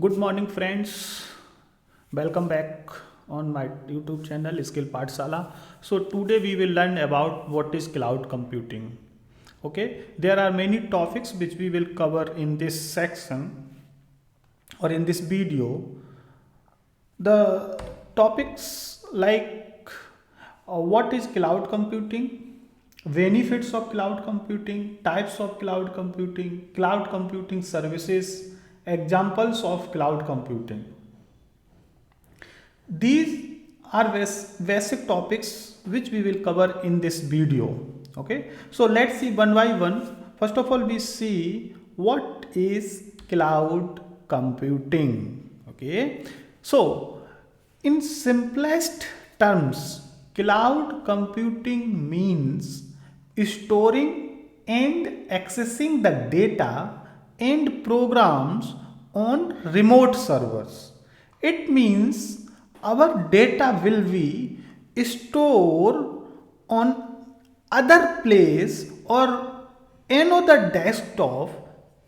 Good morning, friends. Welcome back on my YouTube channel Skill Pathshala. So today we will learn about what is cloud computing. Okay, there are many topics which we will cover in this section or in this video. The topics like what is cloud computing, benefits of cloud computing, types of cloud computing services, examples of cloud computing. These are basic topics which we will cover in this video. Okay, so let's see one by one. First of all, we see what is cloud computing. Okay, so in simplest terms, cloud computing means storing and accessing the data and programs on remote servers. It means our data will be stored on other place or another desktop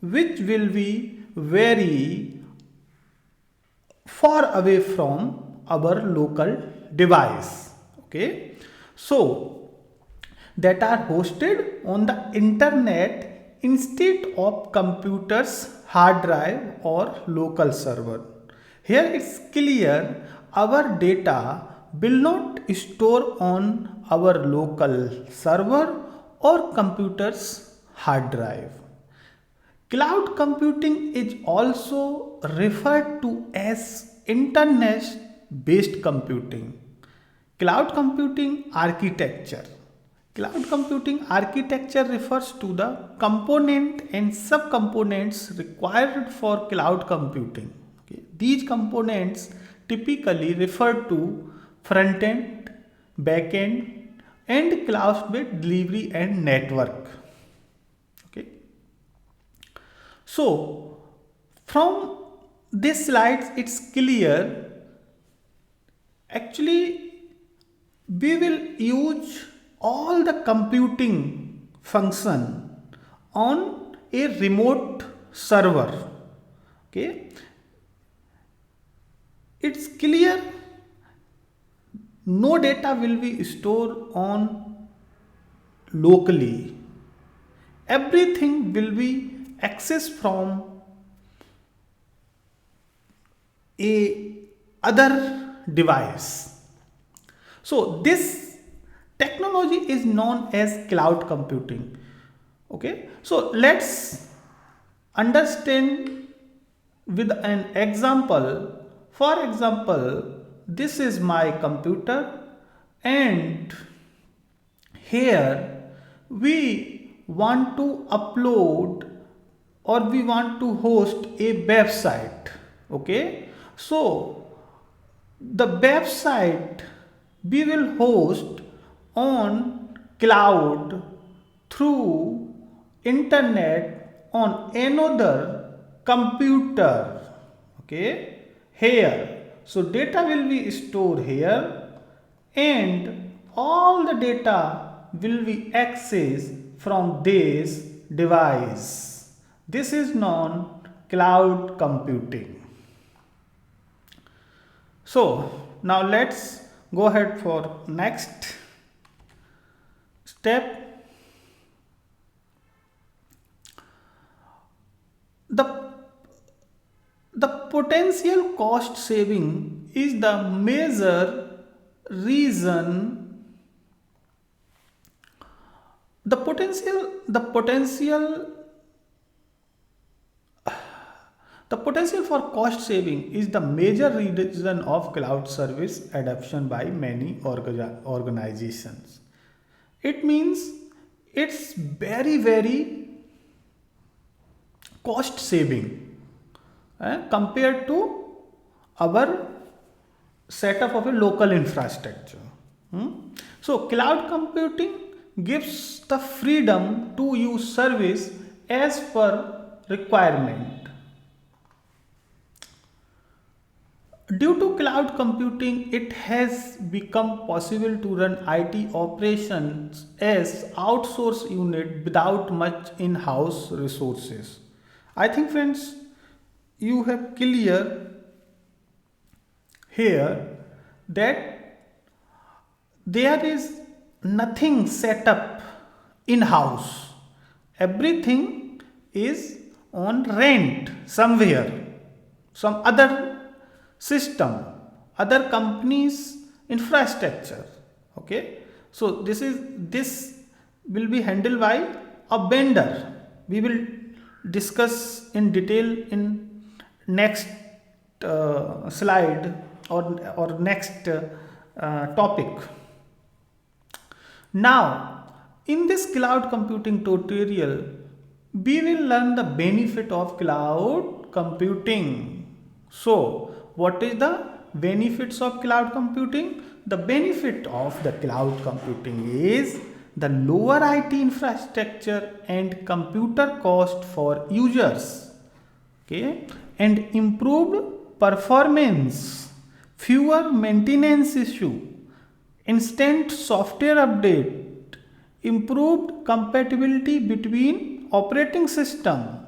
which will be very far away from our local device. Okay, so that are hosted on the internet instead of computers hard drive or local server. Here it's clear our data will not store on our local server or computer's hard drive. Cloud computing is also referred to as internet based computing. Cloud computing architecture. Cloud computing architecture refers to the component and subcomponents required for cloud computing. Okay. These components typically refer to front end, back end, and cloud-based delivery and network. Okay. So, from this slides, it's clear. Actually, we will use all the computing function on a remote server. Okay, it's clear no data will be stored on locally. Everything will be accessed from a other device. So this technology is known as cloud computing. Okay, so let's understand with an example. For example, this is my computer, and here we want to upload or we want to host a website. Okay, so the website we will host on cloud through internet on another computer. Okay, here, so data will be stored here and all the data will be accessed from this device. This is known cloud computing. So now let's go ahead for next step. The, the potential cost saving is the major reason. The potential for cost saving is the major reason of cloud service adoption by many organizations. It means it's very cost saving compared to our setup of a local infrastructure. So cloud computing gives the freedom to use service as per requirement. Due to cloud computing, it has become possible to run IT operations as outsourced unit without much in-house resources. I think, friends, you have clear here that there is nothing set up in house. Everything is on rent somewhere, some other system, other companies infrastructure. Okay, so this will be handled by a vendor. We will discuss in detail in next slide, or next topic. Now, in this cloud computing tutorial, we will learn the benefit of cloud computing. So, what is the benefits of cloud computing? The benefit of the cloud computing is the lower IT infrastructure and computer cost for users. Okay, and improved performance, fewer maintenance issue, instant software update, improved compatibility between operating system,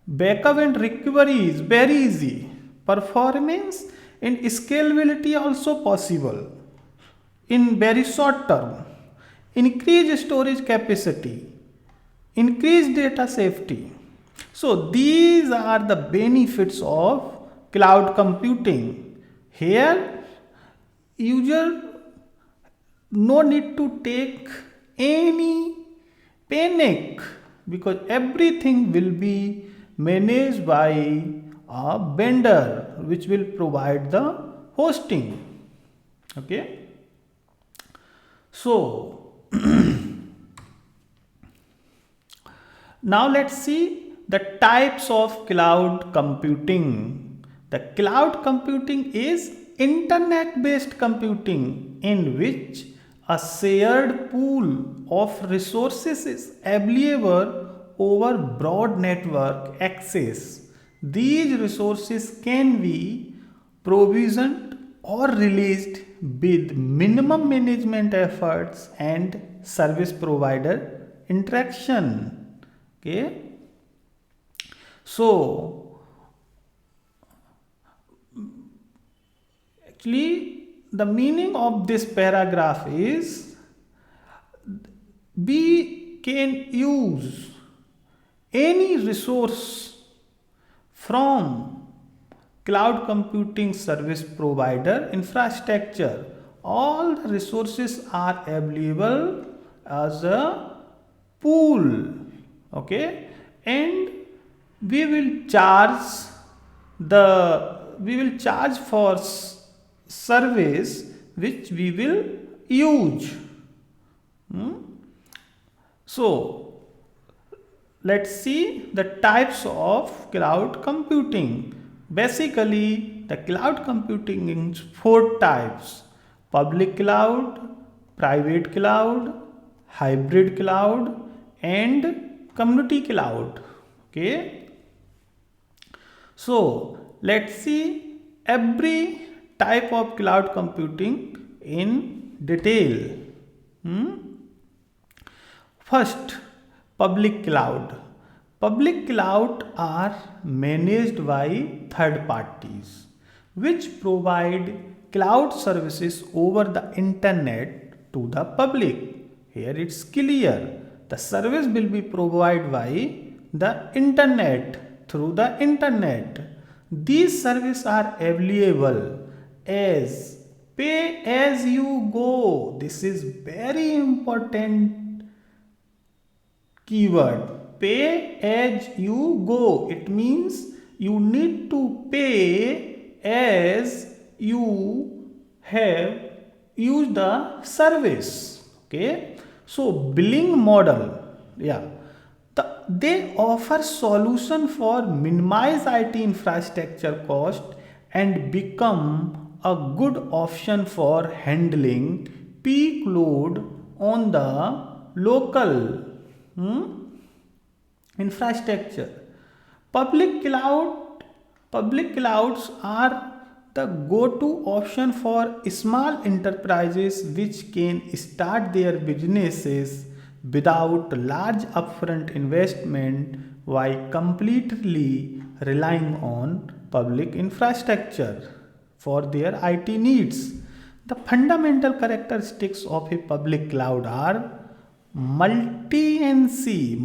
backup and recovery is very easy, performance and scalability also possible in very short term, increased storage capacity, increased data safety. So these are the benefits of cloud computing. Here user no need to take any panic, because everything will be managed by a vendor which will provide the hosting. Okay, so now let's see the types of cloud computing. The cloud computing is internet based computing in which a shared pool of resources is available over broad network access. These resources can be provisioned or released with minimum management efforts and service provider interaction. Okay, so actually the meaning of this paragraph is we can use any resource from cloud computing service provider infrastructure. All the resources are available as a pool. Okay, and we will charge for service which we will use. So let's see the types of cloud computing. Basically, the cloud computing is 4 types: public cloud, private cloud, hybrid cloud, and community cloud. Okay, so let's see every type of cloud computing in detail. First, public cloud. Public cloud are managed by third parties which provide cloud services over the internet to the public. Here it's clear. The service will be provided by the internet, through the internet. These services are available as pay as you go. This is very important keyword. Pay as you go. It means you need to pay as you have used the service. Okay, so billing model, they offer solution for minimize IT infrastructure cost and become a good option for handling peak load on the local infrastructure. Public clouds are the go-to option for small enterprises which can start their businesses without large upfront investment by completely relying on public infrastructure for their IT needs. The fundamental characteristics of a public cloud are multi-tenancy.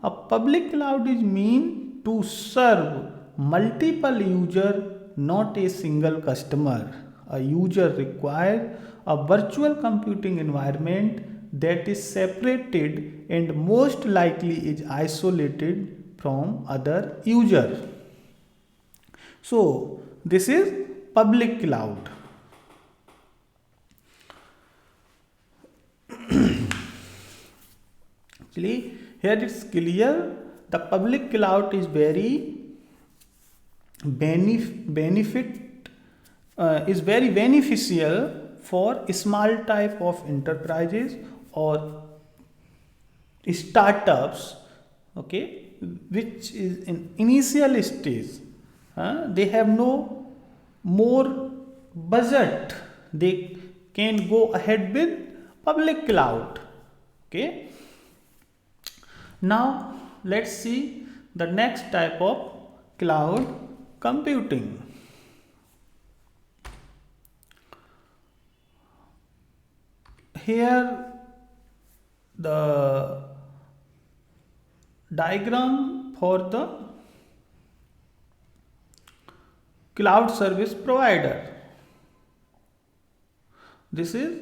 A public cloud is meant to serve multiple users, not a single customer. A user requires a virtual computing environment that is separated and most likely is isolated from other user. So this is public cloud. Actually, here it's clear the public cloud is very is very beneficial for small type of enterprises or startups, okay, which is in initial stage. They have no more budget, they can go ahead with public cloud. Okay, now let's see the next type of cloud computing. Here the diagram for the cloud service provider. This is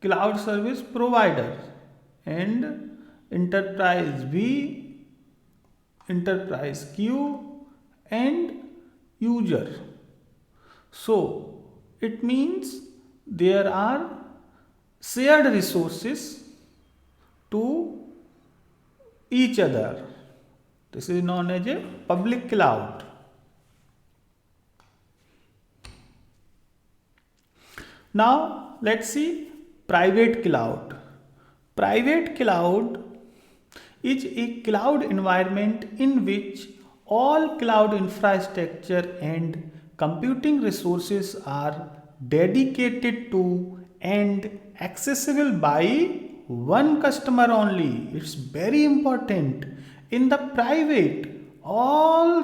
cloud service provider and enterprise B, enterprise Q and user. So it means there are shared resources to each other. This is known as a public cloud. Now let's see private cloud. Private cloud is a cloud environment in which all cloud infrastructure and computing resources are dedicated to and accessible by one customer only. It's very important. In the private, all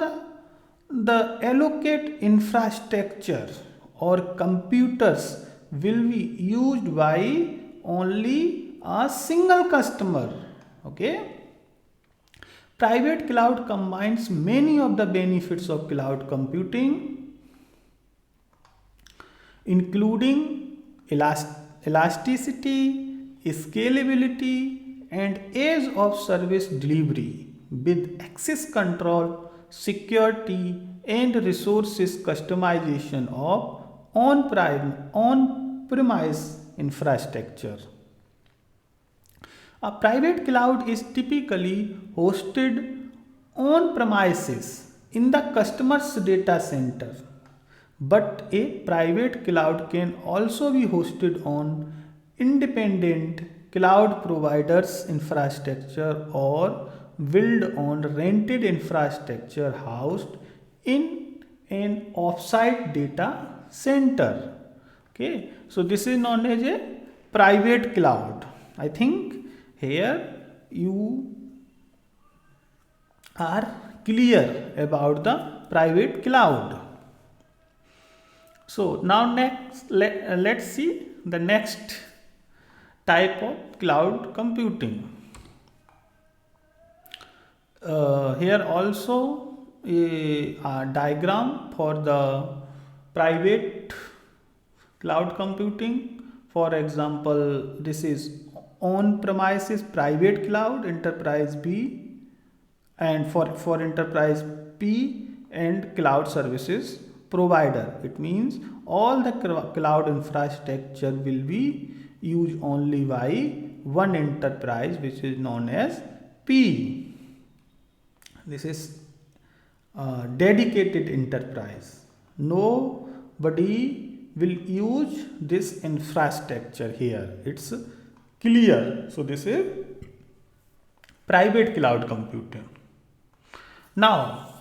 the allocate infrastructure or computers will be used by only a single customer. Okay. Private cloud combines many of the benefits of cloud computing, including elasticity, scalability, and ease of service delivery with access control, security, and resources customization of on-premise infrastructure. A private cloud is typically hosted on premises in the customer's data center, but a private cloud can also be hosted on independent cloud providers' infrastructure or built on rented infrastructure housed in an offsite data center. Okay, so this is known as a private cloud. I think here you are clear about the private cloud. So now let's see the next type of cloud computing. Here also a diagram for the private cloud computing. For example, this is on-premises private cloud, enterprise B, and for enterprise P and cloud services provider. It means all the cloud infrastructure will be used only by one enterprise, which is known as P. This is a dedicated enterprise. Nobody will use this infrastructure here. It's clear. So this is private cloud computing. Now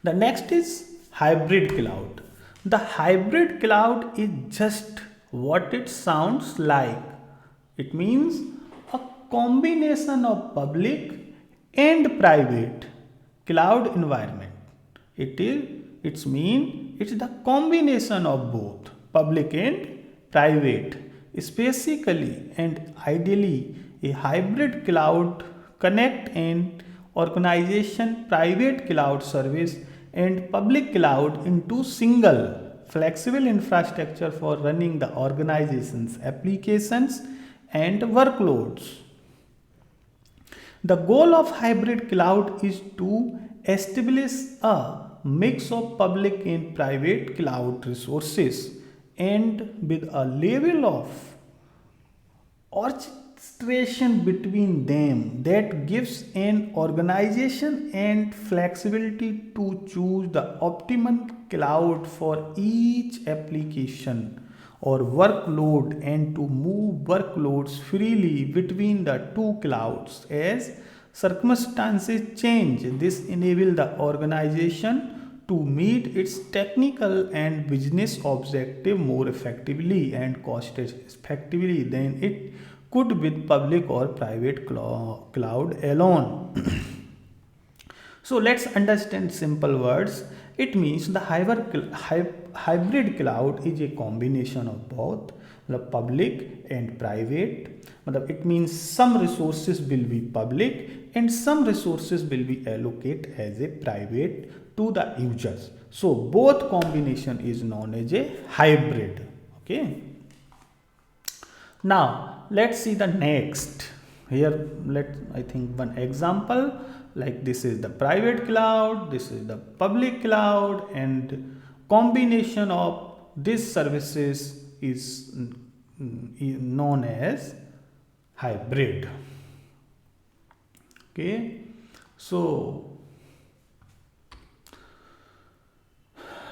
the next is hybrid cloud. The hybrid cloud is just what it sounds like. It means a combination of public and private cloud environment. It's the combination of both public and private. Specifically and ideally, a hybrid cloud connect an organization private cloud service and public cloud into single flexible infrastructure for running the organization's applications and workloads. The goal of hybrid cloud is to establish a mix of public and private cloud resources and with a level of orchestration between them that gives an organization and flexibility to choose the optimum cloud for each application or workload and to move workloads freely between the two clouds as circumstances change. This enables the organization to meet its technical and business objective more effectively and cost effectively than it could with public or private cloud alone. So let's understand simple words. It means the hybrid cloud is a combination of both the public and private. It means some resources will be public and some resources will be allocated as a private to the users. So both combination is known as a hybrid. Okay. Now let's see the next. Here I think one example, like this is the private cloud, this is the public cloud, and combination of these services is known as hybrid. Okay, so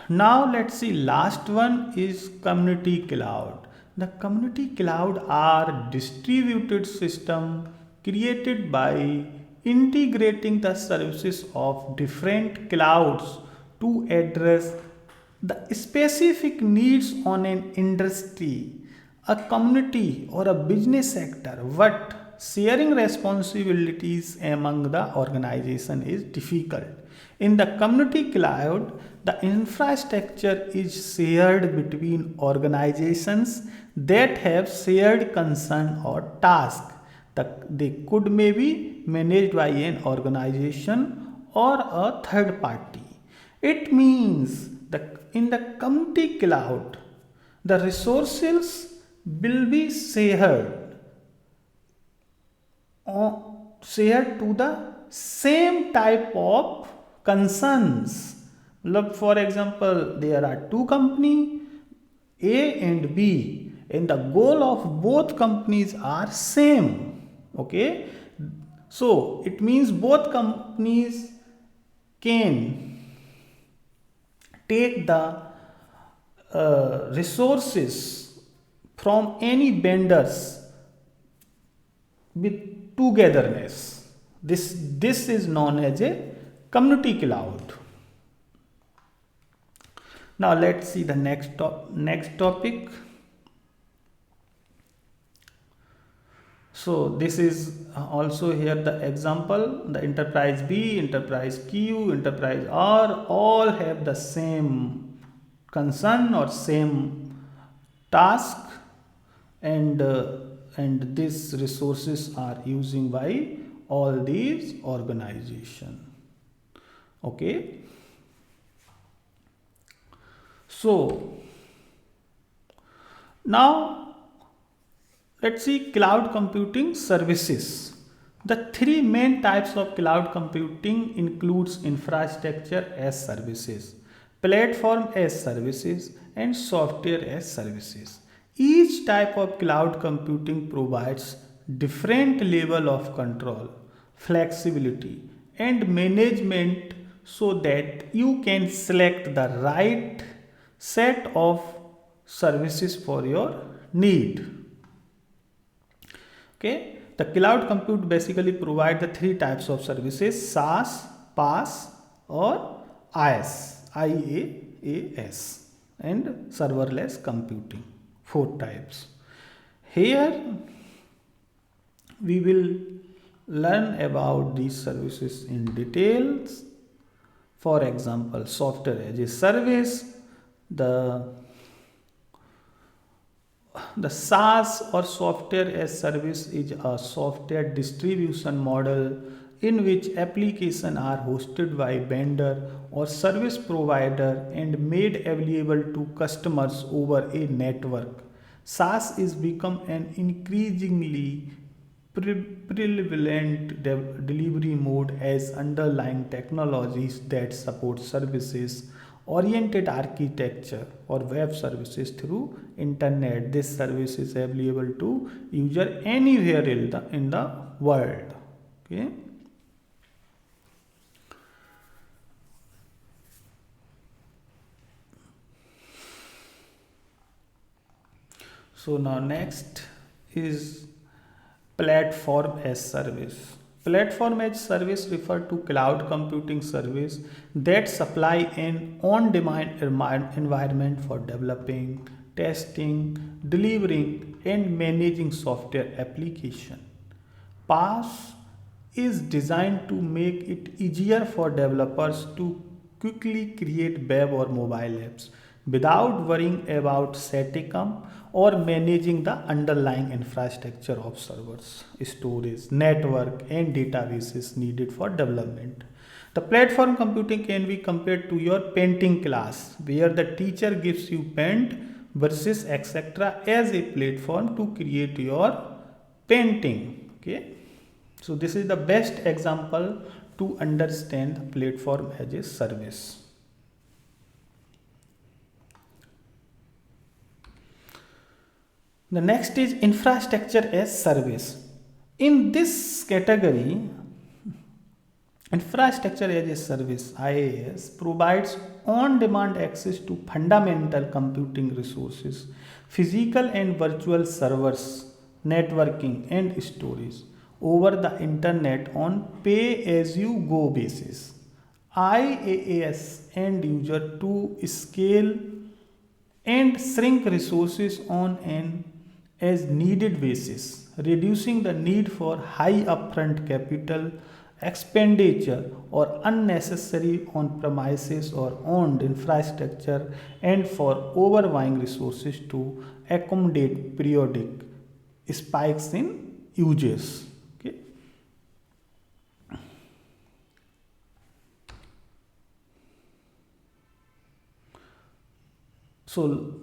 now let's see, last one is community cloud. The community cloud are distributed system created by integrating the services of different clouds to address the specific needs on an industry, a community or a business sector, but sharing responsibilities among the organization is difficult. In the community cloud, the infrastructure is shared between organizations that have shared concern or task. They could may be managed by an organization or a third party. It means that in the community cloud, the resources will be shared to the same type of concerns. For example, there are two companies, A and B, and the goal of both companies are same. Okay, so it means both companies can take the resources from any vendors with togetherness. This is known as a community cloud. Now let's see the next topic. So this is also here the example. The enterprise B, enterprise Q, enterprise R all have the same concern or same task, and these resources are using by all these organizations. Okay. So now let's see cloud computing services. The three main types of cloud computing includes infrastructure as services, platform as services, and software as services. Each type of cloud computing provides different level of control, flexibility, and management so that you can select the right set of services for your need. Okay, the cloud compute basically provide the three types of services: SaaS, PaaS, or IaaS, and serverless computing. Four types. Here we will learn about these services in details. For example, software as a service, the the SaaS or software as service is a software distribution model in which applications are hosted by vendor or service provider and made available to customers over a network. SaaS is become an increasingly prevalent delivery mode as underlying technologies that support services oriented architecture or web services through internet. This service is available to user anywhere in the world. Okay. So now next is platform as service. Platform as service refer to cloud computing service that supply an on-demand environment for developing, testing, delivering, and managing software application. PaaS is designed to make it easier for developers to quickly create web or mobile apps without worrying about setting up or managing the underlying infrastructure of servers, storage, network, and databases needed for development. The platform computing can be compared to your painting class, where the teacher gives you paint versus etc. as a platform to create your painting. Okay. So this is the best example to understand platform as a service. The next is infrastructure as service. In this category, infrastructure as a service IaaS provides on-demand access to fundamental computing resources, physical and virtual servers, networking and storage over the internet on pay-as-you-go basis. IaaS end user to scale and shrink resources on an as needed basis, reducing the need for high upfront capital expenditure or unnecessary on premises or owned infrastructure and for overbuying resources to accommodate periodic spikes in uses. Okay. So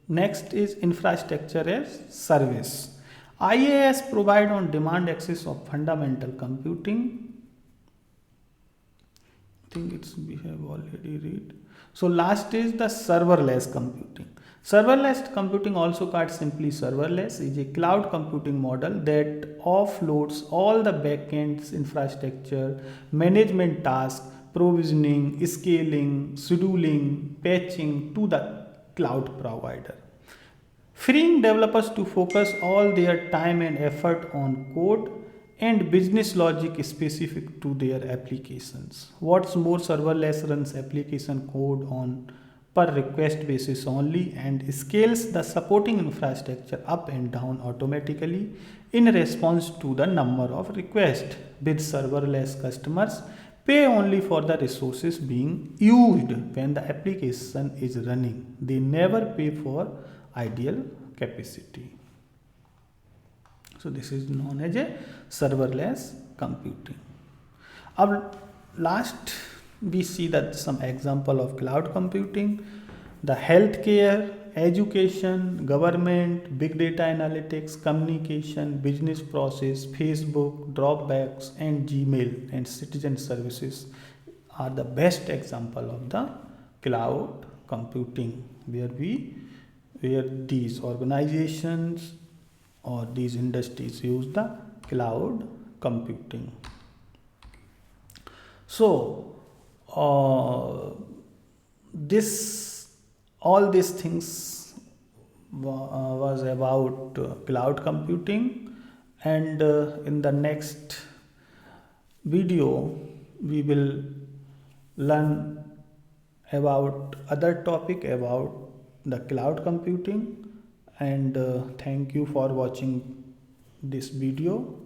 next is infrastructure as service. IaaS provide on demand access of fundamental computing. I think it's we have already read. So last is the serverless computing. Serverless computing, also called simply serverless, is a cloud computing model that offloads all the backend infrastructure, management tasks, provisioning, scaling, scheduling, patching to the cloud provider, freeing developers to focus all their time and effort on code and business logic specific to their applications. What's more, serverless runs application code on per request basis only and scales the supporting infrastructure up and down automatically in response to the number of requests. With serverless, customers pay only for the resources being used when the application is running. They never pay for ideal capacity. So this is known as a serverless computing. Our last we see that some example of cloud computing, the healthcare, education, government, big data analytics, communication, business process, Facebook, Dropbox, and Gmail and citizen services are the best example of the cloud computing where these organizations or these industries use the cloud computing. So this all these things was about cloud computing, and in the next video we will learn about other topic about the cloud computing. And thank you for watching this video.